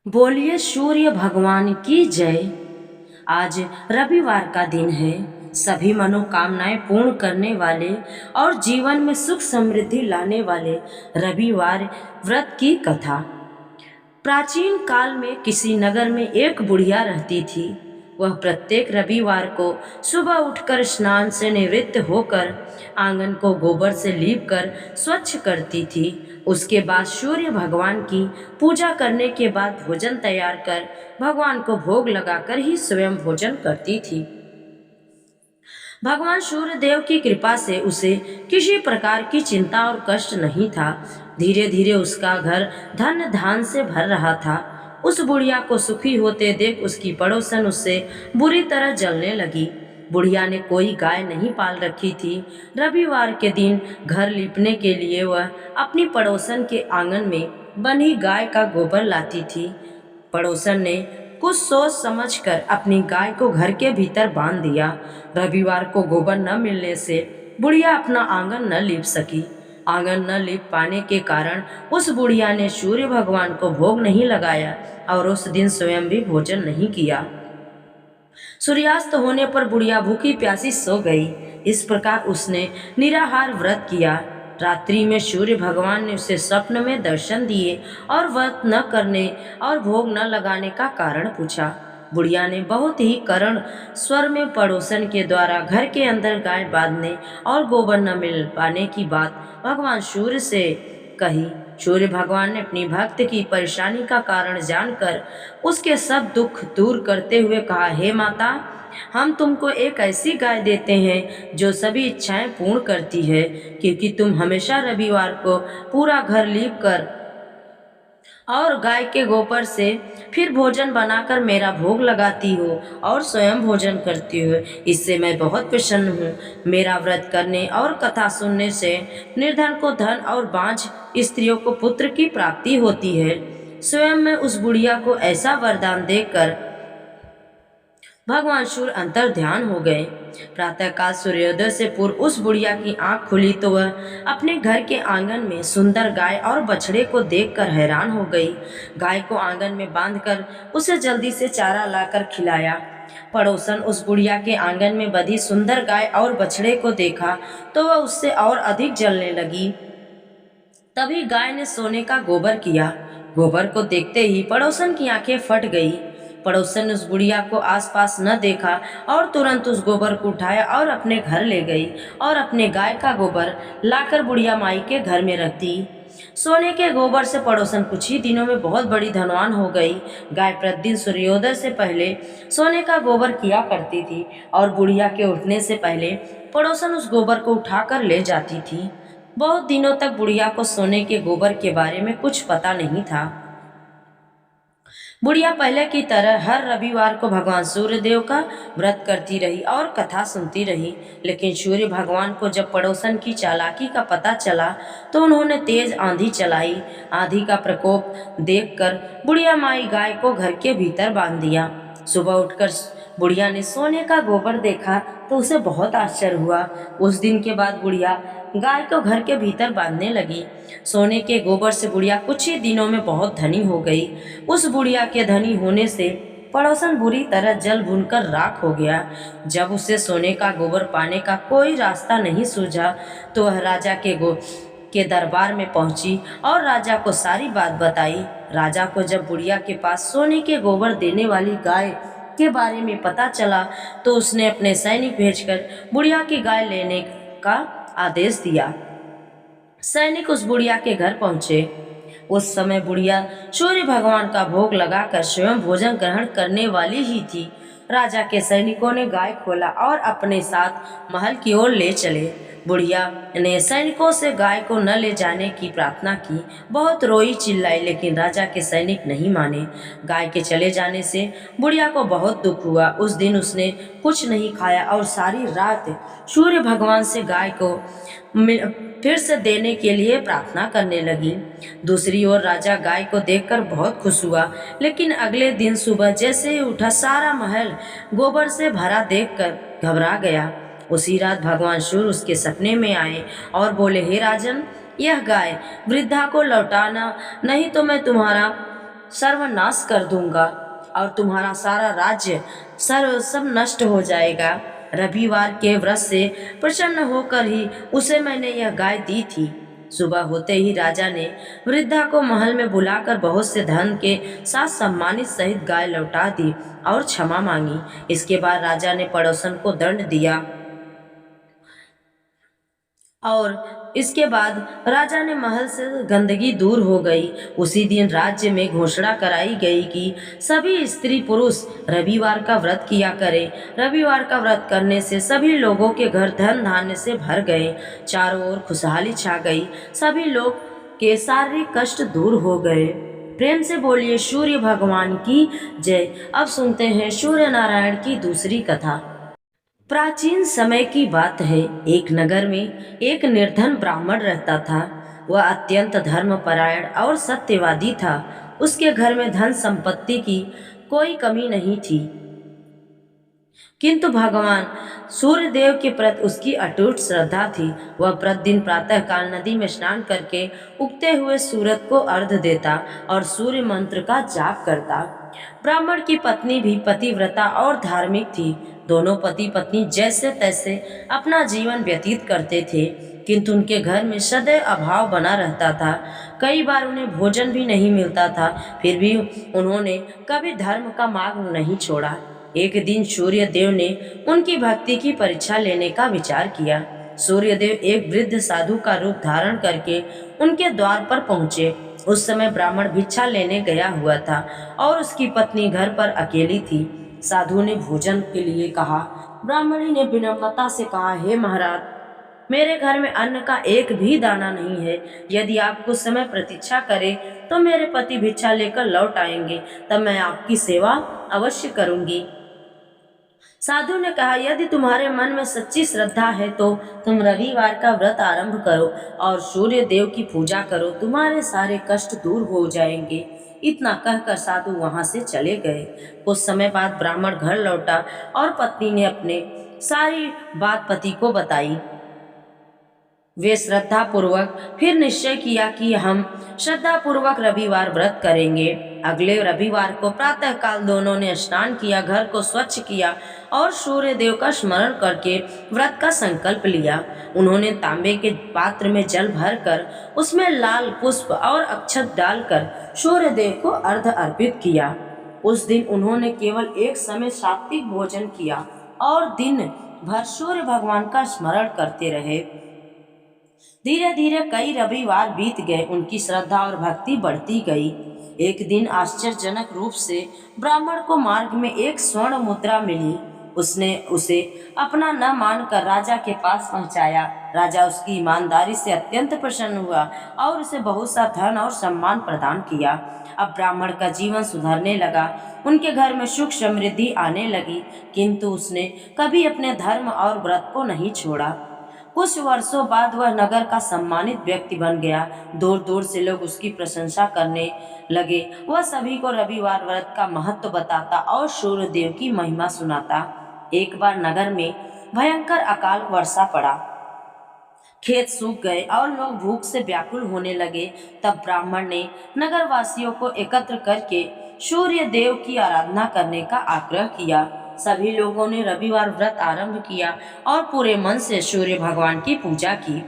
बोलिए सूर्य भगवान की जय। आज रविवार का दिन है। सभी मनोकामनाएं पूर्ण करने वाले और जीवन में सुख समृद्धि लाने वाले रविवार व्रत की कथा। प्राचीन काल में किसी नगर में एक बुढ़िया रहती थी। वह प्रत्येक रविवार को सुबह उठकर स्नान से निवृत्त होकर आंगन को गोबर से लीपकर स्वच्छ करती थी। उसके बाद सूर्य भगवान की पूजा करने के बाद भोजन तैयार कर भगवान को भोग लगाकर ही स्वयं भोजन करती थी। भगवान सूर्य देव की कृपा से उसे किसी प्रकार की चिंता और कष्ट नहीं था। धीरे धीरे उसका घर धन धान से भर रहा था। उस बुढ़िया को सुखी होते देख उसकी पड़ोसन उससे बुरी तरह जलने लगी। बुढ़िया ने कोई गाय नहीं पाल रखी थी। रविवार के दिन घर लीपने के लिए वह अपनी पड़ोसन के आंगन में बंधी गाय का गोबर लाती थी। पड़ोसन ने कुछ सोच समझकर अपनी गाय को घर के भीतर बांध दिया। रविवार को गोबर न मिलने से बुढ़िया अपना आंगन न लीप सकी। आंगन न लीप पाने के कारण उस बुढ़िया ने सूर्य भगवान को भोग नहीं लगाया और उस दिन स्वयं भी भोजन नहीं किया। सूर्यास्त होने पर बुढ़िया भूखी प्यासी सो गई। इस प्रकार उसने निराहार व्रत किया। रात्रि में सूर्य भगवान ने उसे स्वप्न में दर्शन दिए और व्रत न करने और भोग न लगाने का कारण पूछा। बुढ़िया ने बहुत ही करुण स्वर में पड़ोसन के द्वारा घर के अंदर गाय बांधने और गोबर न मिल पाने की बात भगवान सूर्य से कही। सूर्य भगवान ने अपनी भक्त की परेशानी का कारण जानकर उसके सब दुख दूर करते हुए कहा, हे माता, हम तुमको एक ऐसी गाय देते हैं जो सभी इच्छाएं पूर्ण करती है, क्योंकि तुम हमेशा रविवार को पूरा घर लीप कर और गाय के गोबर से फिर भोजन बनाकर मेरा भोग लगाती हो और स्वयं भोजन करती हो। इससे मैं बहुत प्रसन्न हूँ। मेरा व्रत करने और कथा सुनने से निर्धन को धन और बांझ स्त्रियों को पुत्र की प्राप्ति होती है। स्वयं में उस बुढ़िया को ऐसा वरदान देकर भगवान सूर्य अंतर ध्यान हो गए। प्रातःकाल सूर्योदय से पूर्व उस बुढ़िया की आंख खुली तो वह अपने घर के आंगन में सुंदर गाय और बछड़े को देखकर हैरान हो गई। गाय को आंगन में बांधकर उसे जल्दी से चारा लाकर खिलाया। पड़ोसन उस बुढ़िया के आंगन में बंधी सुंदर गाय और बछड़े को देखा तो वह उससे और अधिक जलने लगी। तभी गाय ने सोने का गोबर किया। गोबर को देखते ही पड़ोसन की आंखें फट गई। पड़ोसन ने उस बुढ़िया को आसपास न देखा और तुरंत उस गोबर को उठाया और अपने घर ले गई और अपने गाय का गोबर लाकर बुढ़िया माई के घर में रख दी। सोने के गोबर से पड़ोसन कुछ ही दिनों में बहुत बड़ी धनवान हो गई। गाय प्रतिदिन सूर्योदय से पहले सोने का गोबर किया करती थी और बुढ़िया के उठने से पहले पड़ोसन उस गोबर को उठाकर ले जाती थी। बहुत दिनों तक बुढ़िया को सोने के गोबर के बारे में कुछ पता नहीं था। बुढ़िया पहले की तरह हर रविवार को भगवान सूर्य देव का व्रत करती रही और कथा सुनती रही। लेकिन सूर्य भगवान को जब पड़ोसन की चालाकी का पता चला तो उन्होंने तेज आंधी चलाई। आंधी का प्रकोप देखकर बुढ़िया माई गाय को घर के भीतर बांध दिया। सुबह उठकर बुढ़िया ने सोने का गोबर देखा तो उसे बहुत आश्चर्य हुआ। उस दिन के बाद बुढ़िया गाय को घर के भीतर बांधने लगी। सोने के गोबर से बुढ़िया कुछ ही दिनों में बहुत धनी हो गई। उस बुढ़िया के धनी होने से पड़ोसन बुरी तरह जल भुनकर राख हो गया। जब उसे सोने का गोबर पाने का कोई रास्ता नहीं सूझा तो वह राजा के दरबार में पहुंची और राजा को सारी बात बताई। राजा को जब बुढ़िया के पास सोने के गोबर देने वाली गाय के बारे में पता चला तो उसने अपने सैनिक भेजकर बुढ़िया की गाय लेने का आदेश दिया। सैनिक उस बुढ़िया के घर पहुंचे। उस समय बुढ़िया सूर्य भगवान का भोग लगाकर स्वयं भोजन ग्रहण करने वाली ही थी। राजा के सैनिकों ने गाय खोला और अपने साथ महल की ओर ले चले। बुढ़िया ने सैनिकों से गाय को न ले जाने की प्रार्थना की। बहुत रोई चिल्लाई, लेकिन राजा के सैनिक नहीं माने। गाय के चले जाने से बुढ़िया को बहुत दुख हुआ। उस दिन उसने कुछ नहीं खाया और सारी रात सूर्य भगवान से गाय को फिर से देने के लिए प्रार्थना करने लगी। दूसरी ओर राजा गाय को देखकर बहुत खुश हुआ, लेकिन अगले दिन सुबह जैसे ही उठा सारा महल गोबर से भरा देखकर घबरा गया। उसी रात भगवान सूर्य उसके सपने में आए और बोले, हे राजन, यह गाय वृद्धा को लौटाना, नहीं तो मैं तुम्हारा सर्वनाश कर दूंगा और तुम्हारा सारा राज्य सब नष्ट हो जाएगा। रविवार के व्रत से प्रसन्न होकर ही उसे मैंने यह गाय दी थी। सुबह होते ही राजा ने वृद्धा को महल में बुलाकर बहुत से धन के साथ सम्मानित सहित गाय लौटा दी और क्षमा मांगी। इसके बाद राजा ने पड़ोसन को दंड दिया और इसके बाद राजा ने महल से गंदगी दूर हो गई। उसी दिन राज्य में घोषणा कराई गई कि सभी स्त्री पुरुष रविवार का व्रत किया करें। रविवार का व्रत करने से सभी लोगों के घर धन धान्य से भर गए। चारों ओर खुशहाली छा गई। सभी लोग के शारीरिक कष्ट दूर हो गए। प्रेम से बोलिए सूर्य भगवान की जय। अब सुनते हैं सूर्य नारायण की दूसरी कथा। प्राचीन समय की बात है। एक नगर में एक निर्धन ब्राह्मण रहता था। वह अत्यंत धर्मपरायण और सत्यवादी था। उसके घर में धन संपत्ति की कोई कमी नहीं थी, किंतु भगवान सूर्य देव के प्रति उसकी अटूट श्रद्धा थी। वह प्रतिदिन प्रातःकाल नदी में स्नान करके उगते हुए सूरज को अर्घ्य देता और सूर्य मंत्र का जाप करता। ब्राह्मण की पत्नी भी पतिव्रता और धार्मिक थी। दोनों पति पत्नी जैसे तैसे अपना जीवन व्यतीत करते थे, किंतु उनके घर में सदैव अभाव बना रहता था। कई बार उन्हें भोजन भी नहीं मिलता था, फिर भी उन्होंने कभी धर्म का मार्ग नहीं छोड़ा। एक दिन सूर्य देव ने उनकी भक्ति की परीक्षा लेने का विचार किया। सूर्य देव एक वृद्ध साधु का रूप धारण करके उनके द्वार पर पहुंचे। उस समय ब्राह्मण भिक्षा लेने गया हुआ था और उसकी पत्नी घर पर अकेली थी। साधु ने भोजन के लिए कहा। ब्राह्मणी ने विनम्रता से कहा, हे महाराज, मेरे घर में अन्न का एक भी दाना नहीं है। यदि आप कुछ समय प्रतीक्षा करें तो मेरे पति भिक्षा लेकर लौट आएंगे, तब मैं आपकी सेवा अवश्य करूंगी। साधु ने कहा, यदि तुम्हारे मन में सच्ची श्रद्धा है तो तुम रविवार का व्रत आरंभ करो और सूर्य देव की पूजा करो, तुम्हारे सारे कष्ट दूर हो जाएंगे। इतना कहकर साधु वहां से चले गए। कुछ समय बाद ब्राह्मण घर लौटा और पत्नी ने अपने सारी बात पति को बताई। वे श्रद्धा पूर्वक फिर निश्चय किया कि हम श्रद्धा पूर्वक रविवार व्रत करेंगे। अगले रविवार को प्रातःकाल दोनों ने स्नान किया, घर को स्वच्छ किया और सूर्य देव का स्मरण करके व्रत का संकल्प लिया। उन्होंने तांबे के पात्र में जल भरकर उसमें लाल पुष्प और अक्षत डालकर सूर्य देव को अर्घ्य अर्पित किया। उस दिन उन्होंने केवल एक समय सात्विक भोजन किया और दिन भर सूर्य भगवान का स्मरण करते रहे। धीरे धीरे कई रविवार बीत गए। उनकी श्रद्धा और भक्ति बढ़ती गई। एक दिन आश्चर्यजनक रूप से ब्राह्मण को मार्ग में एक स्वर्ण मुद्रा मिली। उसने उसे अपना न मानकर राजा के पास पहुंचाया। राजा उसकी ईमानदारी से अत्यंत प्रसन्न हुआ और उसे बहुत सा धन और सम्मान प्रदान किया। अब ब्राह्मण का जीवन सुधरने लगा। उनके घर में सुख समृद्धि आने लगी, किंतु उसने कभी अपने धर्म और व्रत को नहीं छोड़ा। कुछ वर्षों बाद वह नगर का सम्मानित व्यक्ति बन गया। दूर दूर से लोग उसकी प्रशंसा करने लगे। वह सभी को रविवार व्रत का महत्व बताता और सूर्य देव की महिमा सुनाता। एक बार नगर में भयंकर अकाल वर्षा पड़ा। खेत सूख गए और लोग भूख से व्याकुल होने लगे। तब ब्राह्मण ने नगर वासियों को एकत्र करके सूर्य देव की आराधना करने का आग्रह किया। सभी लोगों ने रविवार व्रत आरंभ किया और पूरे मन से सूर्य भगवान की पूजा की।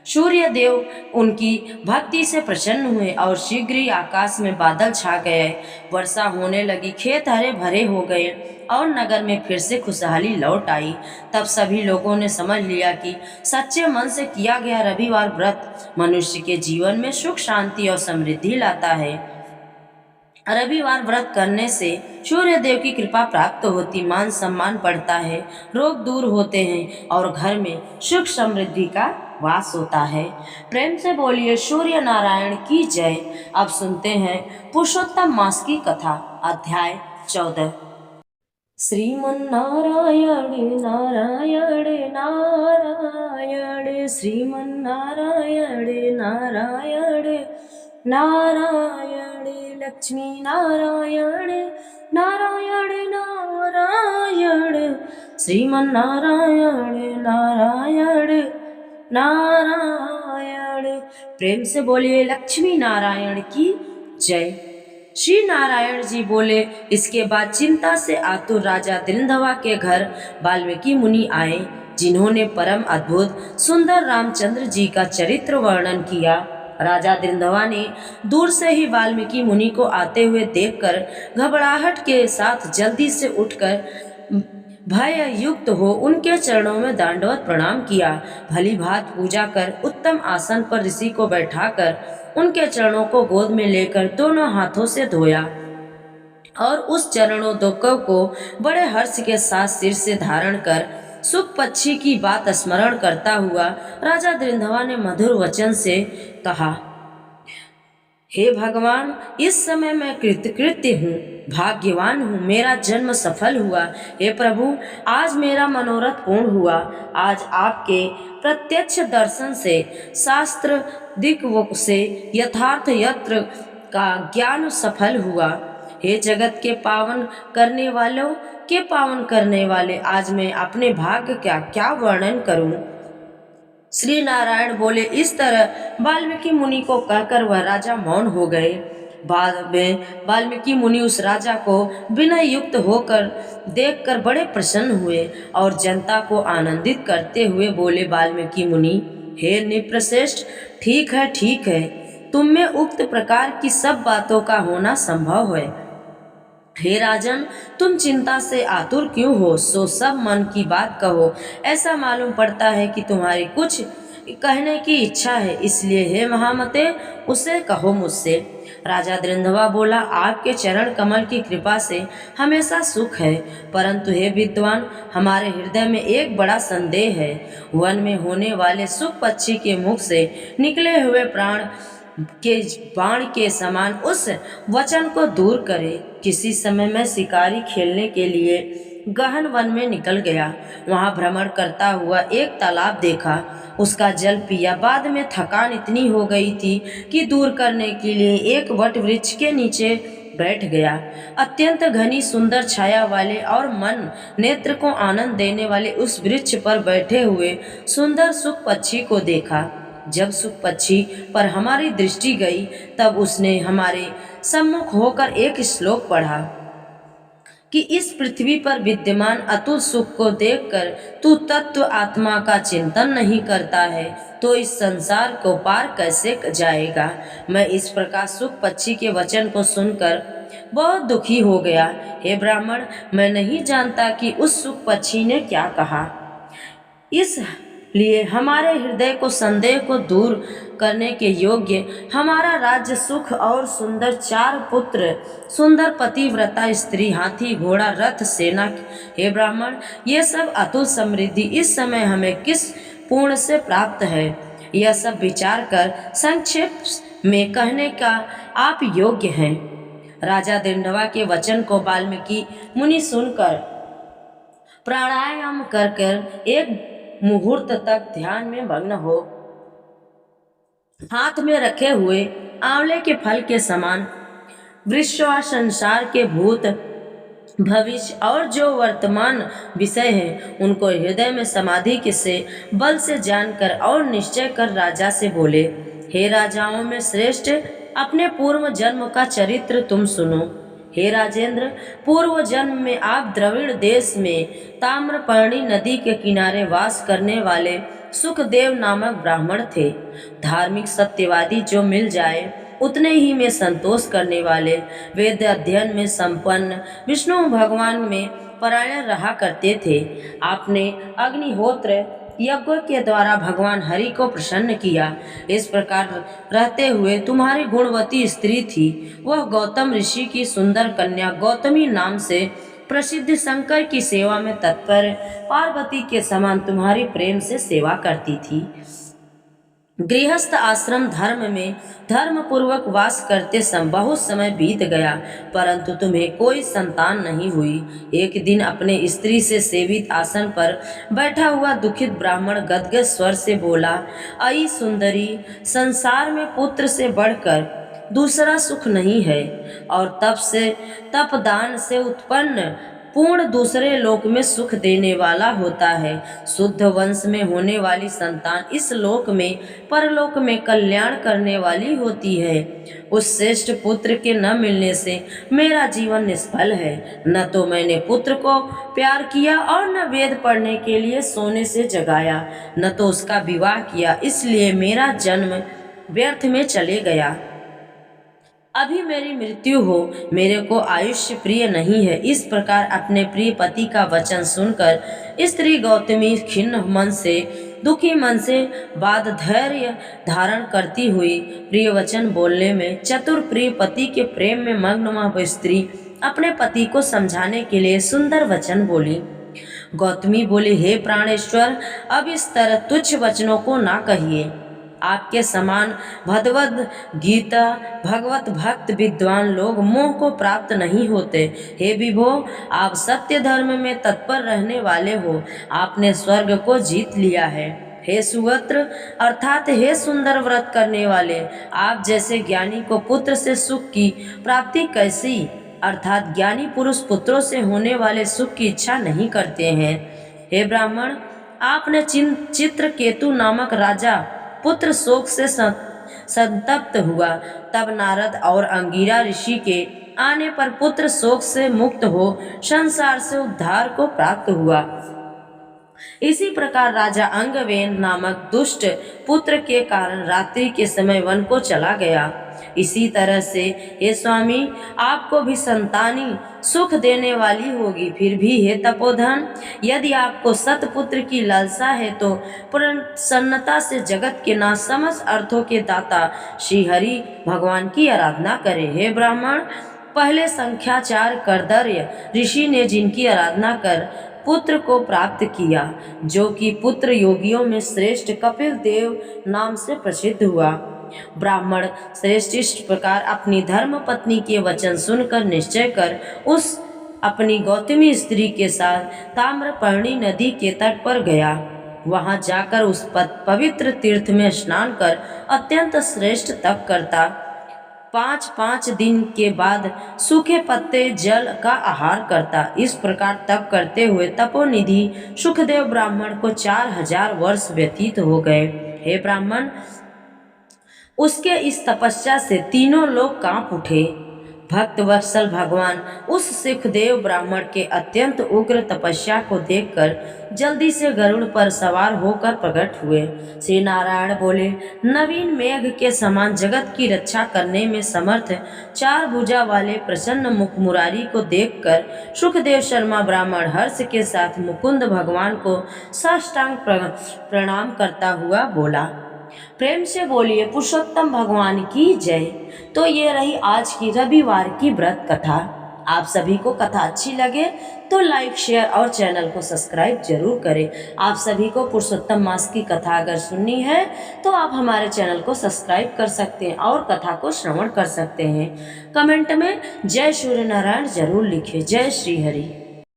सूर्य देव उनकी भक्ति से प्रसन्न हुए और शीघ्र ही आकाश में बादल छा गए। वर्षा होने लगी, खेत हरे भरे हो गए और नगर में फिर से खुशहाली लौट आई। तब सभी लोगों ने समझ लिया कि सच्चे मन से किया गया रविवार व्रत मनुष्य के जीवन में सुख, शांति और समृद्धि लाता है। रविवार व्रत करने से सूर्य देव की कृपा प्राप्त होती, मान सम्मान बढ़ता है, रोग दूर होते हैं और घर में सुख समृद्धि का वास होता है। प्रेम से बोलिए सूर्य नारायण की जय। अब सुनते हैं पुरुषोत्तम मास की कथा। अध्याय 14। श्रीमन्नारायण नारायण नारायण, श्रीमन्नारायण नारायण नारायण, लक्ष्मी नारायण नारायण नारायण, श्रीमन्नारायण नारायण नारायण। प्रेम से बोलिए लक्ष्मी नारायण की जय। श्री नारायण जी बोले। इसके बाद चिंता से आतुर राजा दृंधवा के घर वाल्मीकि मुनि आए, जिन्होंने परम अद्भुत सुंदर रामचंद्र जी का चरित्र वर्णन किया। राजा दृंधवा ने दूर से ही वाल्मीकि मुनि को आते हुए देखकर घबराहट के साथ जल्दी से उठकर भय युक्त हो उनके चरणों में दंडवत प्रणाम किया। भली भांति पूजा कर उत्तम आसन पर ऋषि को बैठाकर उनके चरणों को गोद में लेकर दोनों हाथों से धोया और उस चरणों दोकों को बड़े हर्ष के साथ सिर से धारण कर सुख पक्षी की बात स्मरण करता हुआ राजा दृंधवा ने मधुर वचन से कहा, हे भगवान, इस समय मैं कृतकृत्य हूँ, भाग्यवान हूँ, मेरा जन्म सफल हुआ। हे प्रभु, आज मेरा मनोरथ पूर्ण हुआ। आज आपके प्रत्यक्ष दर्शन से शास्त्र दिक् से यथार्थ यत्र का ज्ञान सफल हुआ। हे जगत के पावन करने वालों के पावन करने वाले, आज मैं अपने भाग्य का क्या वर्णन करूं। श्री नारायण बोले। इस तरह वाल्मीकि मुनि को कहकर वह राजा मौन हो गए। बाद में वाल्मीकि मुनि उस राजा को विनय युक्त होकर देखकर बड़े प्रसन्न हुए और जनता को आनंदित करते हुए बोले, वाल्मीकि मुनि, हे नृपश्रेष्ठ, ठीक है, तुम में उक्त प्रकार की सब बातों का होना संभव है। हे राजन, तुम चिंता से आतुर क्यों हो? सो सब मन की बात कहो। ऐसा मालूम पड़ता है कि तुम्हारी कुछ कहने की इच्छा है, इसलिए हे महामते, उसे कहो मुझसे। राजा दृंधवा बोला, आपके चरण कमल की कृपा से हमेशा सुख है, परंतु हे विद्वान, हमारे हृदय में एक बड़ा संदेह है। वन में होने वाले सुख पक्षी के मुख से निकले हुए प्राण के बाण के समान उस वचन को दूर करे। किसी समय मैं शिकारी खेलने के लिए गहन वन में निकल गया। वहां भ्रमण करता हुआ एक तालाब देखा, उसका जल पिया। बाद में थकान इतनी हो गई थी कि दूर करने के लिए एक वट वृक्ष के नीचे बैठ गया। अत्यंत घनी सुंदर छाया वाले और मन नेत्र को आनंद देने वाले उस वृक्ष पर बैठे हुए सुंदर सुख पक्षी को देखा। जब सुख पक्षी पर हमारी दृष्टि गई, तब उसने हमारे सम्मुख होकर एक श्लोक पढ़ा कि इस पृथ्वी पर विद्यमान अतुल सुख को देखकर तू तत्व आत्मा का चिंतन नहीं करता है, तो इस संसार को पार कैसे जाएगा। मैं इस प्रकार सुख पक्षी के वचन को सुनकर बहुत दुखी हो गया। हे ब्राह्मण, मैं नहीं जानता कि उस सुख पक्षी ने क्या कहा। इसलिए हमारे हृदय को संदेह को दूर करने के योग्य हमारा राज्य सुख और सुंदर 4 पुत्र, सुंदर पतिव्रता स्त्री, हाथी, घोड़ा, रथ, सेना, हे ब्राह्मण, ये सब अतुल समृद्धि इस समय हमें किस पूर्ण से प्राप्त है, यह सब विचार कर संक्षेप में कहने का आप योग्य हैं। राजा दृंधवा के वचन को वाल्मीकि मुनि सुनकर प्राणायाम कर एक मुहूर्त तक ध्यान में मग्न हो हाथ में रखे हुए आंवले के फल के समान विश्व संसार के भूत भविष्य और जो वर्तमान विषय है उनको हृदय में समाधि के से बल से जानकर और निश्चय कर राजा से बोले, हे राजाओं में श्रेष्ठ, अपने पूर्व जन्म का चरित्र तुम सुनो। हे राजेंद्र, पूर्व जन्म में आप द्रविड़ देश में ताम्रपर्णी नदी के किनारे वास करने वाले सुखदेव नामक ब्राह्मण थे। धार्मिक सत्यवादी जो मिल जाए उतने ही में संतोष करने वाले, वेद अध्ययन में संपन्न, विष्णु भगवान में परायण रहा करते थे। आपने अग्निहोत्र यज्ञ के द्वारा भगवान हरि को प्रसन्न किया। इस प्रकार रहते हुए तुम्हारी गुणवती स्त्री थी, वह गौतम ऋषि की सुंदर कन्या गौतमी नाम से प्रसिद्ध शंकर की सेवा में तत्पर, पार्वती के समान तुम्हारी प्रेम से सेवा करती थी। गृहस्थ आश्रम धर्म में धर्म पूर्वक वास करते बहुत समय बीत गया, परंतु तुम्हें कोई संतान नहीं हुई। एक दिन अपने स्त्री से सेवित आसन पर बैठा हुआ दुखित ब्राह्मण गदगद स्वर से बोला, अई सुंदरी, संसार में पुत्र से बढ़कर दूसरा सुख नहीं है, और तपदान से उत्पन्न पूर्ण दूसरे लोक में सुख देने वाला होता है। शुद्ध वंश में होने वाली संतान इस लोक में परलोक में कल्याण करने वाली होती है। उस श्रेष्ठ पुत्र के न मिलने से मेरा जीवन निष्फल है। न तो मैंने पुत्र को प्यार किया और न वेद पढ़ने के लिए सोने से जगाया, न तो उसका विवाह किया, इसलिए मेरा जन्म व्यर्थ में चले गया। अभी मेरी मृत्यु हो, मेरे को आयुष्य प्रिय नहीं है। इस प्रकार अपने प्रिय पति का वचन सुनकर स्त्री गौतमी खिन्न मन से, दुखी मन से बाद धैर्य धारण करती हुई प्रिय वचन बोलने में चतुर प्रिय पति के प्रेम में मग्न वह स्त्री अपने पति को समझाने के लिए सुंदर वचन बोली। गौतमी बोली, हे प्राणेश्वर, अब इस तरह तुच्छ वचनों को ना कहिए। आपके समान गीता भगवत भक्त विद्वान लोग मोह को प्राप्त नहीं होते। हे विभो, आप सत्य धर्म में तत्पर रहने वाले हो, आपने स्वर्ग को जीत लिया है। हे सुवत्र अर्थात हे सुंदर व्रत करने वाले, आप जैसे ज्ञानी को पुत्र से सुख की प्राप्ति कैसी, अर्थात ज्ञानी पुरुष पुत्रों से होने वाले सुख की इच्छा नहीं करते हैं। हे ब्राह्मण, आपने चित्रकेतु नामक राजा पुत्र शोक से संतप्त हुआ, तब नारद और अंगिरा ऋषि के आने पर पुत्र शोक से मुक्त हो संसार से उद्धार को प्राप्त हुआ। इसी प्रकार राजा अंगवेन नामक दुष्ट पुत्र के कारण रात्रि के समय वन को चला गया। इसी तरह से हे स्वामी, आपको भी संतानी सुख देने वाली होगी। फिर भी हे तपोधन, यदि आपको सतपुत्र की लालसा है तो प्रसन्नता से जगत के नाथ समस्त अर्थों के दाता श्री हरि भगवान की आराधना करें। हे ब्राह्मण, पहले संख्याचार करदर्य ऋषि ने जिनकी आराधना कर पुत्र को प्राप्त किया, जो कि पुत्र योगियों में श्रेष्ठ कपिल देव नाम से प्रसिद्ध हुआ। ब्राह्मण श्रेष्ठ इस प्रकार अपनी धर्म पत्नी के वचन सुनकर निश्चय कर उस अपनी गौतमी स्त्री के साथ ताम्रपर्णी नदी के तट पर गया। वहां जाकर उस पवित्र तीर्थ में स्नान कर अत्यंत श्रेष्ठ तप करता। 5 दिन के बाद सूखे पत्ते जल का आहार करता। इस प्रकार तप करते हुए तपोनिधि सुखदेव ब्राह्मण को 4000 वर्ष व्यतीत हो गए। हे ब्राह्मण, उसके इस तपस्या से तीनों लोग कांप उठे। भक्त वत्सल भगवान उस सुखदेव ब्राह्मण के अत्यंत उग्र तपस्या को देखकर जल्दी से गरुड़ पर सवार होकर प्रकट हुए। श्री नारायण बोले, नवीन मेघ के समान जगत की रक्षा करने में समर्थ 4 भुजा वाले प्रसन्न मुख मुरारी को देखकर सुखदेव शर्मा ब्राह्मण हर्ष के साथ मुकुंद भगवान को साष्टांग प्रणाम करता हुआ बोला। प्रेम से बोलिए पुरुषोत्तम भगवान की जय। तो ये रही आज की रविवार की व्रत कथा। आप सभी को कथा अच्छी लगे तो लाइक, शेयर और चैनल को सब्सक्राइब जरूर करें। आप सभी को पुरुषोत्तम मास की कथा अगर सुननी है तो आप हमारे चैनल को सब्सक्राइब कर सकते हैं और कथा को श्रवण कर सकते हैं। कमेंट में जय सूर्य नारायण जरूर लिखें। जय श्री हरि।